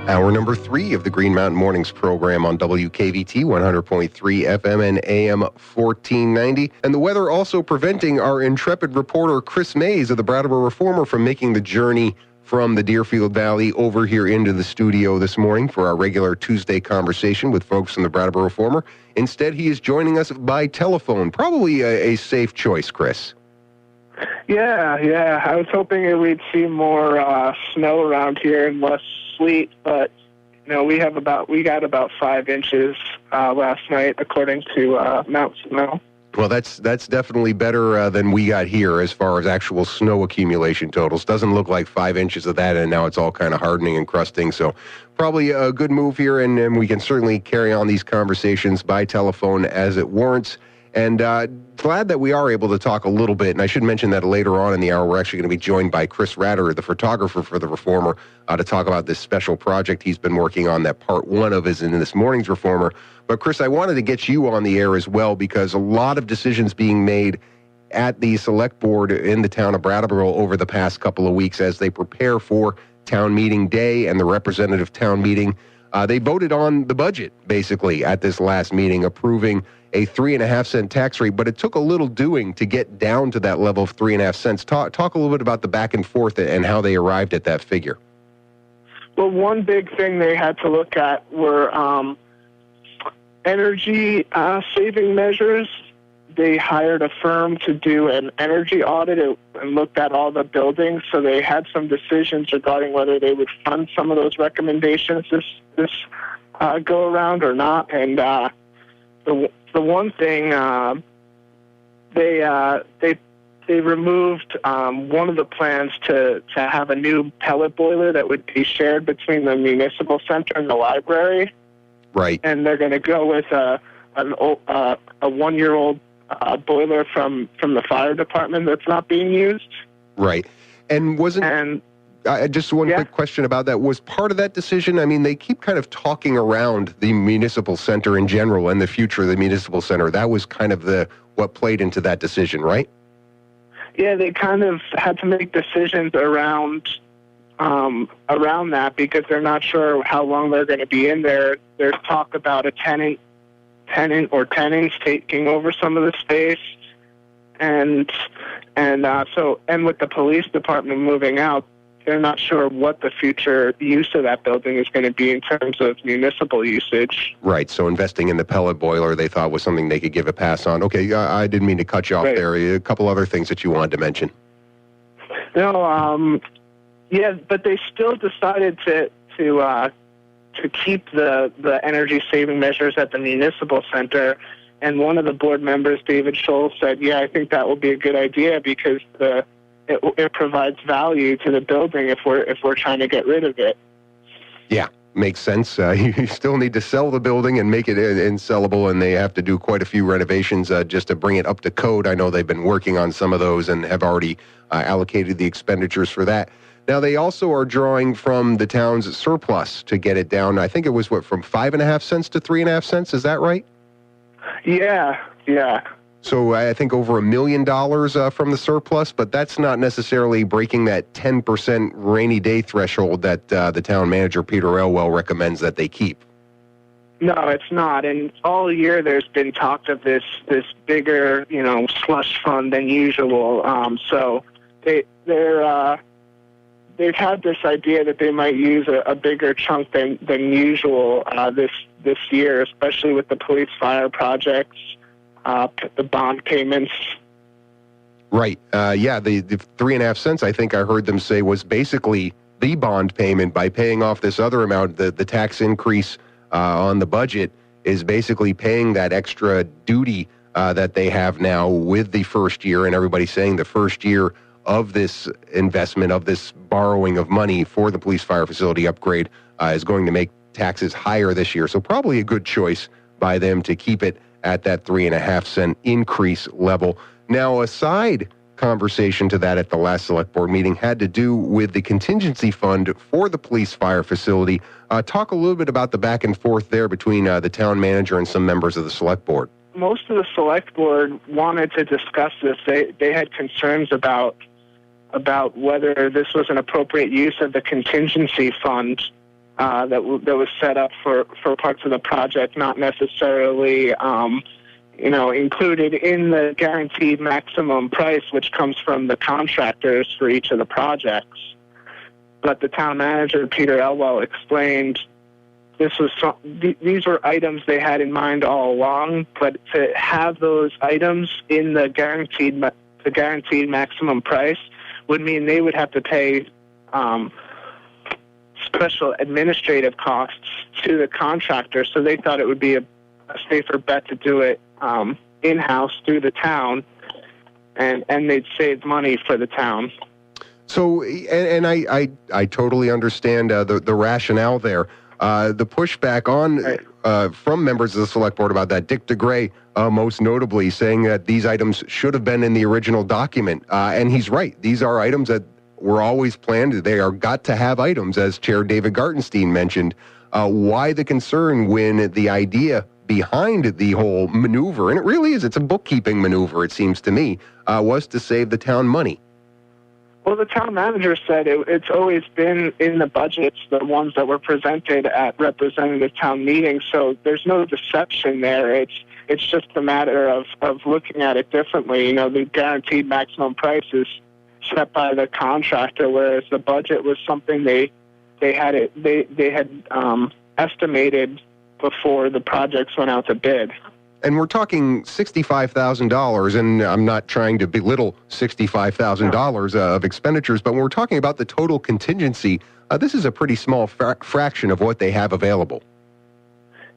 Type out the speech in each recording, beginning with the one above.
Hour number 3 of the Green Mountain Mornings program on WKVT 100.3 FM and AM 1490. And the weather also preventing our intrepid reporter Chris Mays of the Brattleboro Reformer from making the journey from the Deerfield Valley over here into the studio this morning for our regular Tuesday conversation with folks from the Brattleboro Reformer. Instead, he is joining us by telephone. Probably a safe choice, Chris. Yeah. I was hoping we'd see more snow around here and less sleet, but we got about 5 inches last night, according to Mount Snow. Well, that's definitely better than we got here as far as actual snow accumulation totals. Doesn't look like 5 inches of that, and now it's all kind of hardening and crusting. So probably a good move here, and we can certainly carry on these conversations by telephone as it warrants. And glad that we are able to talk a little bit. And I should mention that later on in the hour, we're actually going to be joined by Chris Ratter, the photographer for the Reformer, to talk about this special project he's been working on that part 1 of is in this morning's Reformer. But Chris, I wanted to get you on the air as well because a lot of decisions being made at the select board in the town of Brattleboro over the past couple of weeks as they prepare for town meeting day and the representative town meeting. They voted on the budget, basically, at this last meeting, approving a 3.5-cent tax rate, but it took a little doing to get down to that level of 3.5 cents. Talk a little bit about the back and forth and how they arrived at that figure. Well, one big thing they had to look at were energy saving measures. They hired a firm to do an energy audit and looked at all the buildings, so they had some decisions regarding whether they would fund some of those recommendations this go around or not. And the one thing they removed one of the plans to have a new pellet boiler that would be shared between the municipal center and the library. Right. And they're going to go with a 1-year-old boiler from the fire department that's not being used. Right. And just one quick question about that. Was part of that decision, I mean, they keep kind of talking around the municipal center in general and the future of the municipal center. That was kind of what played into that decision, right? Yeah, they kind of had to make decisions around that because they're not sure how long they're going to be in there. There's talk about a tenant or tenants taking over some of the space, and with the police department moving out, they're not sure what the future use of that building is going to be in terms of municipal usage. Right. So investing in the pellet boiler, they thought was something they could give a pass on. Okay, I didn't mean to cut you off there. A couple other things that you wanted to mention. No, but they still decided to keep the energy saving measures at the municipal center. And one of the board members, David Scholl, said, "Yeah, I think that will be a good idea because it provides value to the building if we're trying to get rid of it." Yeah, makes sense. You still need to sell the building and make it unsellable, and they have to do quite a few renovations just to bring it up to code. I know they've been working on some of those and have already allocated the expenditures for that. Now, they also are drawing from the town's surplus to get it down. I think it was, from 5.5 cents to 3.5 cents? Is that right? Yeah. So I think over $1 million from the surplus, but that's not necessarily breaking that 10% rainy day threshold that the town manager, Peter Elwell, recommends that they keep. No, it's not. And all year there's been talk of this bigger, slush fund than usual. So they've had this idea that they might use a bigger chunk than usual this year, especially with the police fire projects, the bond payments. Right. The 3.5 cents, I think I heard them say, was basically the bond payment. By paying off this other amount, the tax increase on the budget is basically paying that extra duty that they have now with the first year, and everybody's saying the first year of this investment, of this borrowing of money for the police fire facility upgrade is going to make taxes higher this year. So probably a good choice by them to keep it at that 3.5-cent increase level. Now, a side conversation to that at the last select board meeting had to do with the contingency fund for the police fire facility. Talk a little bit about the back and forth there between the town manager and some members of the select board. Most of the select board wanted to discuss this. They had concerns about whether this was an appropriate use of the contingency fund that was set up for parts of the project, not necessarily included in the guaranteed maximum price, which comes from the contractors for each of the projects. But the town manager, Peter Elwell, explained these were items they had in mind all along, but to have those items in the guaranteed maximum price would mean they would have to pay special administrative costs to the contractor. So they thought it would be a safer bet to do it in-house through the town, and they'd save money for the town. So, and I totally understand the rationale there. The pushback on from members of the select board about that, Dick DeGray most notably saying that these items should have been in the original document. And he's right. These are items that were always planned. They are got to have items, as Chair David Gartenstein mentioned. Why the concern when the idea behind the whole maneuver, and it really is, it's a bookkeeping maneuver, it seems to me, was to save the town money. Well, the town manager said it's always been in the budgets, the ones that were presented at representative town meetings, so there's no deception there. It's just a matter of looking at it differently. The guaranteed maximum price is set by the contractor, whereas the budget was something they had estimated before the projects went out to bid. And we're talking $65,000, and I'm not trying to belittle $65,000 of expenditures, but when we're talking about the total contingency, this is a pretty small fraction of what they have available.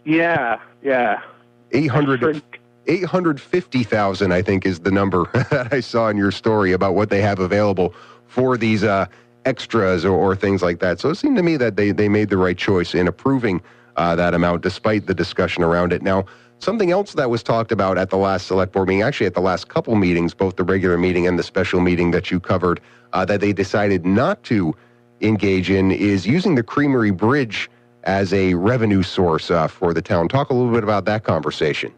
Yeah. 850,000, I think, is the number that I saw in your story about what they have available for these extras or things like that. So it seemed to me that they made the right choice in approving that amount, despite the discussion around it. Now, something else that was talked about at the last select board meeting, actually at the last couple meetings, both the regular meeting and the special meeting that you covered, that they decided not to engage in, is using the Creamery Bridge as a revenue source for the town. Talk a little bit about that conversation.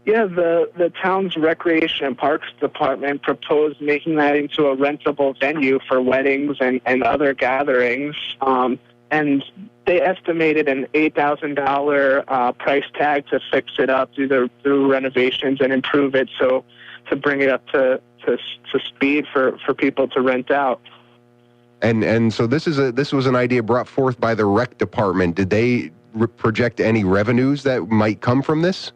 Yeah, the town's Recreation and Parks Department proposed making that into a rentable venue for weddings and other gatherings. And they estimated an $8,000 price tag to fix it up, do renovations and improve it, so to bring it up to speed for people to rent out. And so this was an idea brought forth by the rec department. Did they project any revenues that might come from this?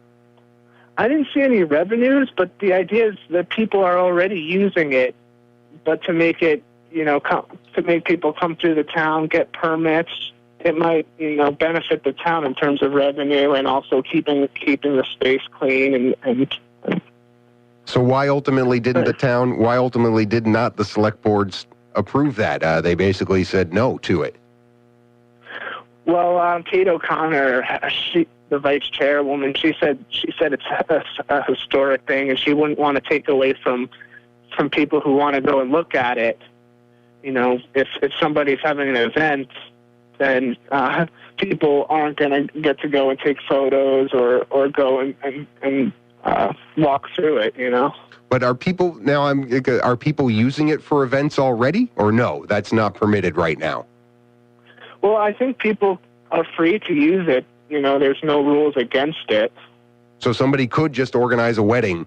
I didn't see any revenues, but the idea is that people are already using it, but to make it, to make people come through the town, get permits, it might, benefit the town in terms of revenue and also keeping the space clean and So why ultimately did not the select boards approve that? They basically said no to it. Well, Kate O'Connor, the vice chairwoman, she said it's a historic thing, and she wouldn't want to take away from people who want to go and look at it. If somebody's having an event, then people aren't going to get to go and take photos or go and walk through it. But are people using it for events already, or no? That's not permitted right now. Well, I think people are free to use it. There's no rules against it. So somebody could just organize a wedding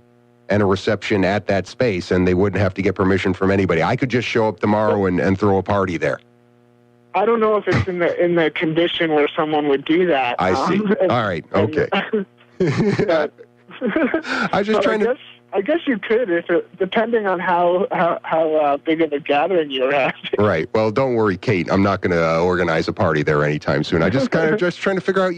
and a reception at that space, and they wouldn't have to get permission from anybody. I could just show up tomorrow and throw a party there. I don't know if it's in the condition where someone would do that. I see. All right. Okay. I was just trying to. I guess you could, depending on how big of a gathering you're at. Right. Well, don't worry, Kate. I'm not going to organize a party there anytime soon. I just kind of just trying to figure out,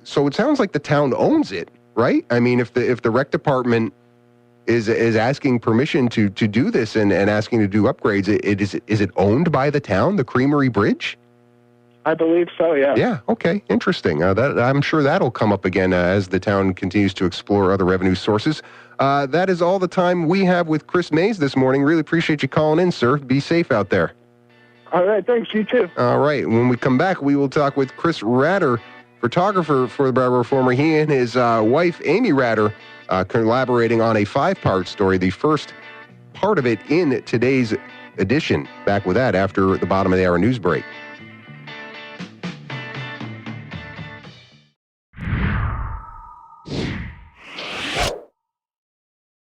so it sounds like the town owns it, right? I mean, if the rec department is asking permission to do this and asking to do upgrades, is it owned by the town, the Creamery Bridge? I believe so, yeah. Yeah, okay, interesting. I'm sure that'll come up again as the town continues to explore other revenue sources. That is all the time we have with Chris Mays this morning. Really appreciate you calling in, sir. Be safe out there. All right, thanks. You too. All right, when we come back, we will talk with Chris Ratter, photographer for the Brattleboro Reformer. He and his wife, Amy Ratter, collaborating on a 5-part story, the first part of it in today's edition. Back with that after the bottom of the hour news break.